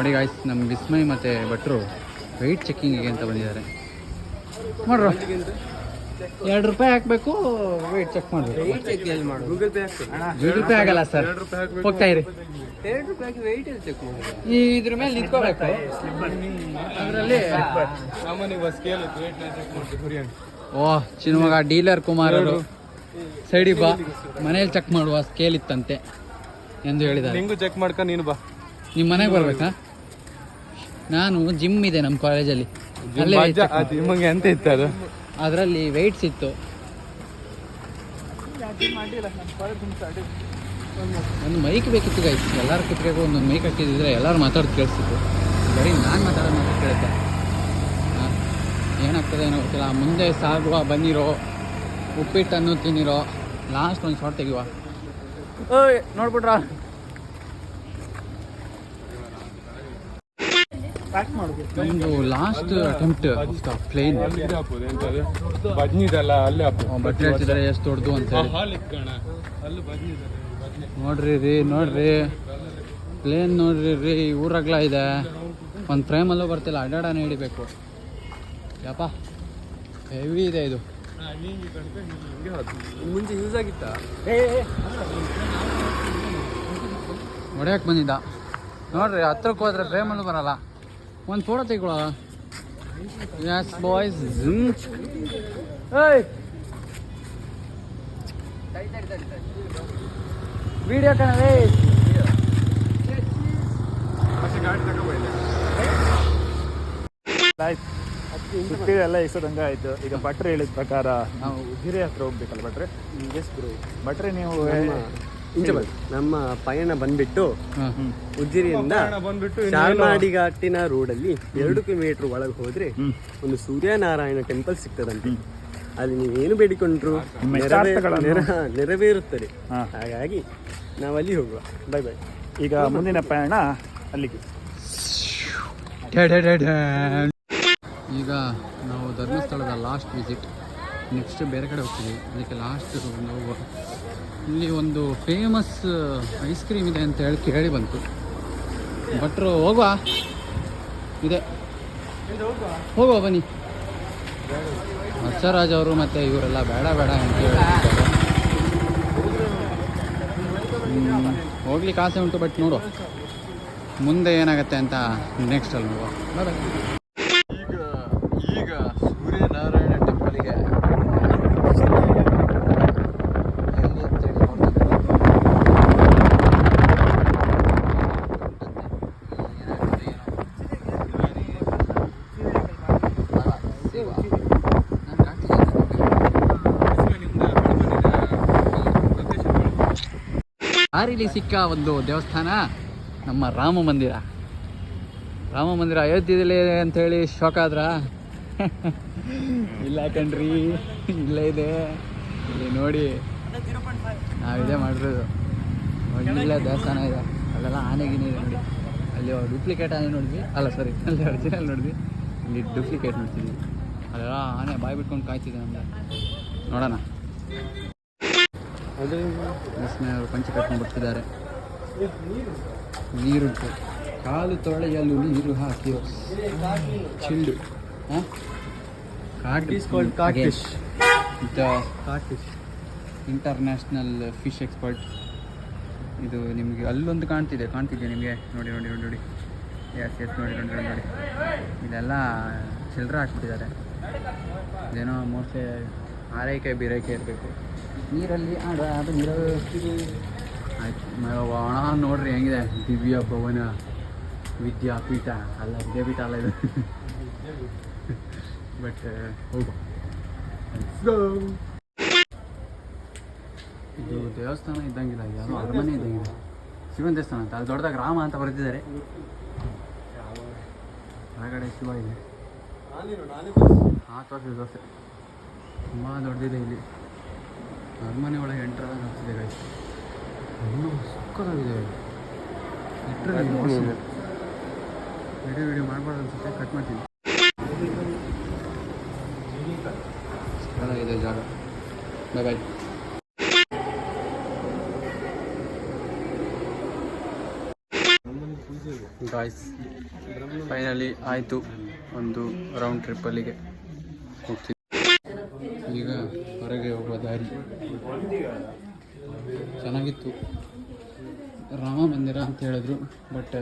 ನೋಡಿ ಗಾಯ್ಸ್, ನಮ್ಮ ವಿಸ್ಮಯ್ ಮತ್ತು ಭಟ್ರು ವೆಯ್ಟ್ ಚೆಕ್ಕಿಂಗಿಗೆ ಅಂತ ಬಂದಿದ್ದಾರೆ. ಮಾಡ್ರು ₹2 ಹಾಕಬೇಕು, ವೆಯ್ಟ್ ಚೆಕ್ ಮಾಡಬೇಕು. ಗೂಗಲ್ ಪೇ ಆಗಲ್ಲ ಸರ್, ಹೋಗ್ತಾ ಇರಿ. ಇದ್ರ ಮೇಲೆ ನಿಂತ್ಕೋಬೇಕು. ಅದರಲ್ಲಿ ಓಹ್ ಚಿನ್ನಮಗ ಡೀಲರ್ ಕುಮಾರ್ ಅವರು ಸೈಡಿ ಬಾ, ಮನೇಲಿ ಚೆಕ್ ಮಾಡುವ ಸ್ಕೇಲ್ ಇತ್ತಂತೆ ಎಂದು ಹೇಳಿದ್ದಾರೆ. ನಿಂಗೂ ಚೆಕ್ ಮಾಡ್ಕೊಂಡು ನೀನು ಬಾ. ನಿಮ್ಮ ಮನೆಗೆ ಬರ್ಬೇಕಾ? ನಾನು ಜಿಮ್ ಇದೆ ನಮ್ಮ ಕಾಲೇಜಲ್ಲಿ, ಜಿಮ್ಗೆ ಅಂತ ಇತ್ತು ಅದು, ಅದರಲ್ಲಿ ವೆಯ್ಟ್ಸ್ ಇತ್ತು. ಒಂದು ಮೈಕ್ ಬೇಕಿತ್ತು ಗೈಸ್, ಎಲ್ಲರೂ ಕುತ್ಬೇಕು. ಒಂದೊಂದು ಮೈಕ್ ಹಾಕಿದ್ರೆ ಎಲ್ಲರೂ ಮಾತಾಡೋದು ಕೇಳಿಸ್ತಿತ್ತು. ಬರೀ ನಾನು ಮಾತಾಡೋದು ಮಾತ್ರ ಕೇಳುತ್ತೆ. ಏನಾಗ್ತದೆ ಏನೋ ಗೊತ್ತಿಲ್ಲ. ಮುಂದೆ ಸಾಗುವ, ಬನ್ನಿರೋ, ಉಪ್ಪಿಟ್ಟನ್ನು ತಿನ್ನಿರೋ. ಲಾಸ್ಟ್ ಒಂದು ಶಾರ್ಟ್ ತೆಗಿವ. ಓಯ್ ನೋಡ್ಬಿಟ್ರ, ನಮ್ಮದು ಲಾಸ್ಟ್ ಅಟೆಂಪ್ಟ್ ಪ್ಲೇನ್. ಬಟ್ಟೆ ಹೇಳ್ತಿದ್ದಾರೆ ಎಷ್ಟು ದೊಡ್ಡದು ಅಂತ ಹೇಳಿ. ನೋಡ್ರಿ ಪ್ಲೇನ್ ನೋಡ್ರಿ ಊರಾಗ್ಲ ಇದೆ. ಒಂದು ಫ್ರೇಮಲ್ಲೂ ಬರ್ತಿಲ್ಲ, ಅಡ್ಡಾಡನೇ ಹಿಡಿಬೇಕು. ಯಪ್ಪ ಹೆವಿ ಇದೆ ಇದು. ಮುಂಚೆ ಯೂಸ್ ಆಗಿತ್ತ, ಹೊಡ್ಯಕ್ಕೆ ಬಂದಿದ್ದ ನೋಡ್ರಿ. ಹತ್ರಕ್ಕೆ ಹೋದ್ರೆ ಫ್ರೇಮಲ್ಲೂ ಬರಲ್ಲ. ಒಂದು ಫೋಟೋ ತೆಗೊಳ. ಯಸ್ ಬಾಯ್ಸ್, ವಿಡಿಯೋ ಕಣವೇ. ಸುತ್ತಿಗೆಲ್ಲ ಎಷ್ಟೊಂಗ ಆಯ್ತು. ಈಗ ಭಟ್ರೆ ಹೇಳಿದ ಪ್ರಕಾರ ನಾವು ಉಜಿರೆ ಹತ್ರ ಹೋಗ್ಬೇಕಲ್ಲ ಭಟ್ರೆ? ಭಟ್ರೆ ನೀವು ನಮ್ಮ ಪಯಣ ಬಂದ್ಬಿಟ್ಟು ಉಜಿರಿಯಿಂದ ಚಾರ್ಮಾಡಿ ಘಾಟಿನ ರೋಡಲ್ಲಿ 2 ಕಿಲೋಮೀಟರ್ ಒಳಗೆ ಹೋದ್ರೆ ಒಂದು ಸೂರ್ಯನಾರಾಯಣ ಟೆಂಪಲ್ ಸಿಗ್ತದಂತೆ. ಅಲ್ಲಿ ನೀವೇನು ಬೇಡಿಕೊಂಡ್ರು ನೆರವೇರುತ್ತದೆ. ಹಾಗಾಗಿ ನಾವು ಅಲ್ಲಿ ಹೋಗುವ. Bye bye. ಈಗ ಮುಂದಿನ ಪಯಣ ಅಲ್ಲಿಗೆ. ಈಗ ನಾವು ಧರ್ಮಸ್ಥಳದ ಲಾಸ್ಟ್ ವಿಸಿಟ್. ನೆಕ್ಸ್ಟ್ ಬೇರೆ ಕಡೆ ಹೋಗ್ತೀವಿ, ಅದಕ್ಕೆ ಲಾಸ್ಟ್ ಹೋಗುವ. ಇಲ್ಲಿ ಒಂದು ಫೇಮಸ್ ಐಸ್ ಕ್ರೀಮ್ ಇದೆ ಅಂತ ಹೇಳಿ ಬಂತು. ಭಟ್ರು ಹೋಗುವ ಇದೆ, ಹೋಗುವ ಬನ್ನಿ. ಹರ್ಷರಾಜ್ ಅವರು ಮತ್ತು ಇವರೆಲ್ಲ ಬೇಡ ಅಂತ ಹೇಳ್ತಿದ್ದಾರೆ. ಹೋಗ್ಲಿಕ್ಕೆ ಆಸೆ ಉಂಟು, ಬಟ್ ನೋಡು ಮುಂದೆ ಏನಾಗುತ್ತೆ ಅಂತ ನೆಕ್ಸ್ಟ್ ಅಲ್ಲಿ ನೋಡುವ. ಈಗ ಸೂರ್ಯನಾರಾಯಣ ಟೆಂಪಲ್ಗೆ ದಾರಿಲಿ ಸಿಕ್ಕ ಒಂದು ದೇವಸ್ಥಾನ, ನಮ್ಮ ರಾಮ ಮಂದಿರ ಅಯೋಧ್ಯೆಯಲ್ಲಿ ಅಂಥೇಳಿ ಶಾಕ್ ಆದ್ರ? ಇಲ್ಲ ಕಣ್ರಿ, ಇಲ್ಲೇ ಇದೆ. ಇಲ್ಲಿ ನೋಡಿ, ನಾವಿದೆ ಮಾಡಿರೋದು. ಒಳ್ಳೆ ದೇವಸ್ಥಾನ ಇದೆ. ಅಲ್ಲೆಲ್ಲ ಆನೆಗಿನೇ ಇದೆ ನೋಡಿ. ಅಲ್ಲಿ ಡೂಪ್ಲಿಕೇಟ್ ಆನೆ ನೋಡಿದ್ವಿ, ಅಲ್ಲ ಸಾರಿ, ಅಲ್ಲಿ ಒರಿಜಿನಲ್ ನೋಡಿದ್ವಿ. ಇಲ್ಲಿ ಡೂಪ್ಲಿಕೇಟ್ ನೋಡ್ತಿದ್ವಿ. ಅಲ್ಲೆಲ್ಲ ಆನೆ ಬಾಯಿ ಬಿಟ್ಕೊಂಡು ಕಾಯ್ತಿದೆ ನಮಗೆ. ನೋಡೋಣ. ವಿಸ್ಮಯ ಅವರು ಪಂಚ ಕಟ್ಕೊಂಡು ಬಿಡ್ತಿದ್ದಾರೆ. ನೀರುಂಟು, ಕಾಲು ತೊಳೆಯಲು ನೀರು ಹಾಕಿರೋ ಚಿಲ್ಡು. ಕಾಟ್ಫಿಶ್ ಇಂಟರ್ನ್ಯಾಷನಲ್ ಫಿಶ್ ಎಕ್ಸ್ಪರ್ಟ್. ಇದು ನಿಮಗೆ ಅಲ್ಲೊಂದು ಕಾಣ್ತಿದೆ ನಿಮಗೆ. ನೋಡಿ ಎಸ್ ನೋಡಿ. ಇದೆಲ್ಲ ಚಿಲ್ಲರೆ ಹಾಕ್ಬಿಟ್ಟಿದ್ದಾರೆ. ಇದೇನೋ ಮೋಸ್ಟ್ಲಿ ಆರೈಕೆ ಬೀರೈಕೆ ಇರಬೇಕು. ನೀರಲ್ಲಿ ಅದು ನೀರು ಆಯ್ತು. ಒಣ ನೋಡ್ರಿ ಹೆಂಗಿದೆ. ದಿವ್ಯ ಭವನ ವಿದ್ಯಾಪೀಠ ಅಲ್ಲ, ವಿದ್ಯಾಪೀಠ ಅಲ್ಲ ಇದು. ಬಟ್ ಹೋಗು. ಇದು ದೇವಸ್ಥಾನ ಇದ್ದಂಗಿಲ್ಲ, ಯಾವುದೋ ಅರಮನೆ ಇದ್ದಂಗಿದೆ. ಶಿವನ ದೇವಸ್ಥಾನ ಅಂತ, ಅಲ್ಲಿ ದೊಡ್ಡದಾಗಿ ರಾಮ ಅಂತ ಬರೆದಿದ್ದಾರೆ. ಹೊರಗಡೆ ಶಿವ ಇದೆ. 4 ವರ್ಷದ ದೋಸೆ ತುಂಬ ದೊಡ್ಡದಿದೆ. ಇಲ್ಲಿ ಅರಮನೆ ಒಳಗೆ ಎಂಟ್ರಾಗ ಆಗ್ತಿದೆ ಗಾಯ್ಸ್. ಇನ್ನೂ ಸುಕ್ಕದಾಗಿದೆ. ವಿಡಿಯೋ ಮಾಡಬಾರ್ದು ಅನ್ಸುತ್ತೆ, ಕಟ್ ಮಾಡ್ತೀನಿ. ಇದೆ ಜಾಗ. ಬಾಯ್. ಗಾಯ್ಸ್ ಫೈನಲಿ ಆಯಿತು, ಒಂದು ರೌಂಡ್ ಟ್ರಿಪ್ಪಲ್ಲಿಗೆ ಹೋಗ್ತೀವಿ. ಈಗ ಹೊರಗೆ ಹೋಗುವ ದಾರಿ ಚೆನ್ನಾಗಿತ್ತು. ರಾಮ ಮಂದಿರ ಅಂತ ಹೇಳಿದ್ರು, ಬಟ್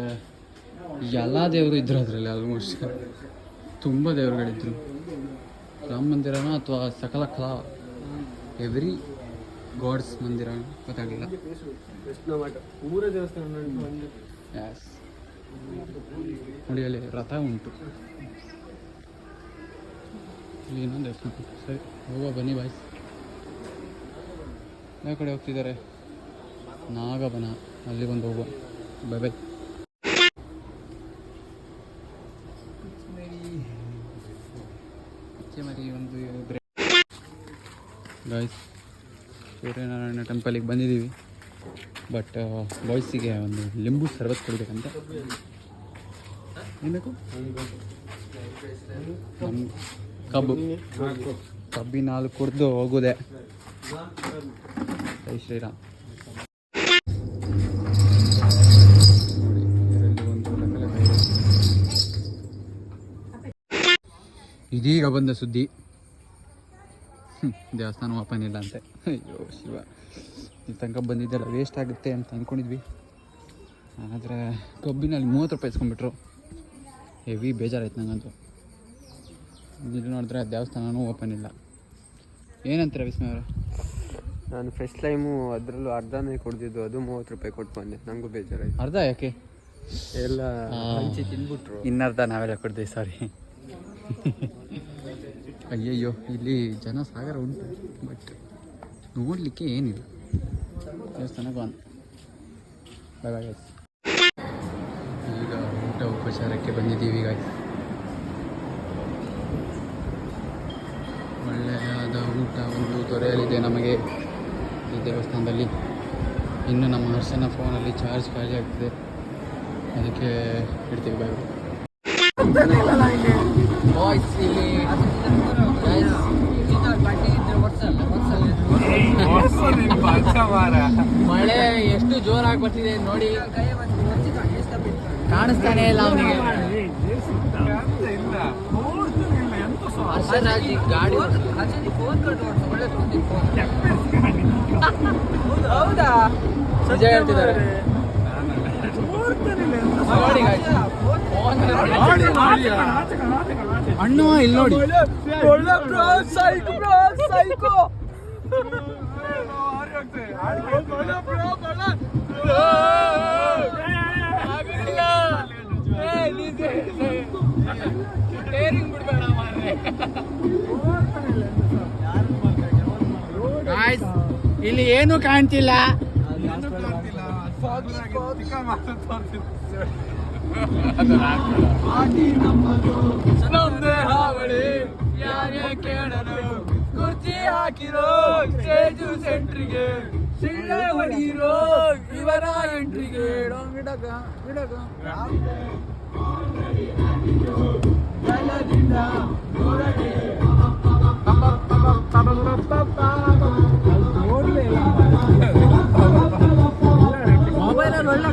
ಎಲ್ಲ ದೇವರು ಇದ್ರು ಅದರಲ್ಲಿ. ಆಲ್ಮೋಸ್ಟ್ ತುಂಬ ದೇವರುಗಳಿದ್ರು. ರಾಮ ಮಂದಿರನ ಅಥವಾ ಸಕಲ ಕಲಾ ಎವ್ರಿ ಗಾಡ್ಸ್ ಮಂದಿರ ಗೊತ್ತಾಗಲಿಲ್ಲ. ಎಸ್, ನೋಡಿ ಅಲ್ಲಿ ರಥ ಉಂಟು, ಇಲ್ಲಿ ಇನ್ನೊಂದು ದೇವಸ್ಥಾನ. ಸರಿ ಹೋಗುವ ಬನ್ನಿ ಬಾಯ್ಸ್. ಯಾವ ಕಡೆ ಹೋಗ್ತಿದ್ದಾರೆ? ನಾಗಬನ, ಅಲ್ಲಿ ಬಂದು ಹೋಗುವ. Bye bye. ಮರಿ ಒಂದು ಗಾಯ್ಸ್, ಸೂರ್ಯನಾರಾಯಣ ಟೆಂಪಲಿಗೆ ಬಂದಿದ್ದೀವಿ. ಬಟ್ ಬಾಯ್ಸಿಗೆ ಒಂದು ಲಿಂಬು ಶರಬತ್ ಕೊಡಬೇಕಂತ. ಏನ್ಬೇಕು? ನಮ್ಮ ಕಬ್ಬಿನ ಹಾಲು ಕುಡಿದು ಹೋಗೋದೆ. ಜೈ ಶ್ರೀರಾಮ್. ನೋಡಿ ಇದರಲ್ಲಿ ಒಂದು ಇದೀಗ ಬಂದ ಸುದ್ದಿ, ದೇವಸ್ಥಾನ ಓಪನ್ ಇಲ್ಲ ಅಂತೆ. ಅಯ್ಯೋ ಶಿವ, ಇಲ್ಲಿ ತನಕ ಬಂದಿದ್ದೆಲ್ಲ ವೇಸ್ಟ್ ಆಗುತ್ತೆ ಅಂತ ಅಂದ್ಕೊಂಡಿದ್ವಿ. ಆದರೆ ಕಬ್ಬಿನಲ್ಲಿ 30 ರೂಪಾಯಿ ಇಸ್ಕೊಂಡ್ಬಿಟ್ರು. ಹೆವಿ ಬೇಜಾರಾಯ್ತು ನಂಗಂತೂ. ಇಲ್ಲಿ ನೋಡಿದ್ರೆ ದೇವಸ್ಥಾನವೂ ಓಪನ್ ಇಲ್ಲ. ಏನಂತೀರ ವಿಸ್ಮಯ ಅವರೇ? ನಾನು ಫಸ್ಟ್ ಟೈಮು ಅದರಲ್ಲೂ ಅರ್ಧನೇ ಕೊಡ್ತಿದ್ದು, ಅದು 30 ರೂಪಾಯಿ ಕೊಟ್ಟು ಬಂದೆ. ನನಗೂ ಬೇಜಾರಾಯ್ತು. ಅರ್ಧ ಯಾಕೆ? ಎಲ್ಲ ಹಂಚಿ ತಿಂದ್ಬಿಟ್ರು. ಇನ್ನರ್ಧ ನಾವೆಲ್ಲ ಕೊಡ್ತೀವಿ, ಸಾರಿ. ಅಯ್ಯಯ್ಯೋ, ಇಲ್ಲಿ ಜನ ಸಾಗರ ಉಂಟು, ಬಟ್ ನೋಡಲಿಕ್ಕೆ ಏನಿಲ್ಲ. ದೇವಸ್ಥಾನಕ್ಕೆ ಬಂದು ಬಾಯ್ ಬಾಯ್. ಈಗ ಊಟ ಉಪಚಾರಕ್ಕೆ ಬಂದಿದ್ದೀವಿ ಗಾಯ್ಸ್. ಒಳ್ಳೆಯದಾದ ಊಟ ಒಂದು ದೊರೆಯಲಿದೆ ನಮಗೆ ಈ ದೇವಸ್ಥಾನದಲ್ಲಿ. ಇನ್ನು ನಮ್ಮ ಹರ್ಷನ ಫೋನಲ್ಲಿ ಚಾರ್ಜ್ ಖಾಲಿ ಆಗ್ತಿದೆ, ಅದಕ್ಕೆ ಇಡ್ತೀವಿ. ಬಾಯ್ ಬಾಯ್ಸ್. ಇಲ್ಲಿ ಮಳೆ ಎಷ್ಟು ಜೋರಾಗಿ ಬರ್ತಿದೆ ನೋಡಿ, ಕಾಣಿಸ್ತಾನೆ ಇಲ್ಲ ಅವನಿಗೆ. ಗಾಡಿ ಹೌದಾ ನಿಜ ಹೇಳ್ತಿದ್ದಾರೆ ನೋಡಿ. ಅಣ್ಣ ಇಲ್ಲಿ ನೋಡಿ, ಇಲ್ಲಿ ಏನು ಕಾಣ್ತಿಲ್ಲ. ಕುರ್ಚಿ ಹಾಕಿರೋ ಸ್ಟೇಜು ಸೆಂಟ್ರಿಗೆ, ಸಿಳ್ಳೆ ಹೊಡಿರೋ ಇವರ ಎಂಟ್ರಿಗೆ. ಮೊಬೈಲಲ್ಲಿ ಒಳ್ಳೆ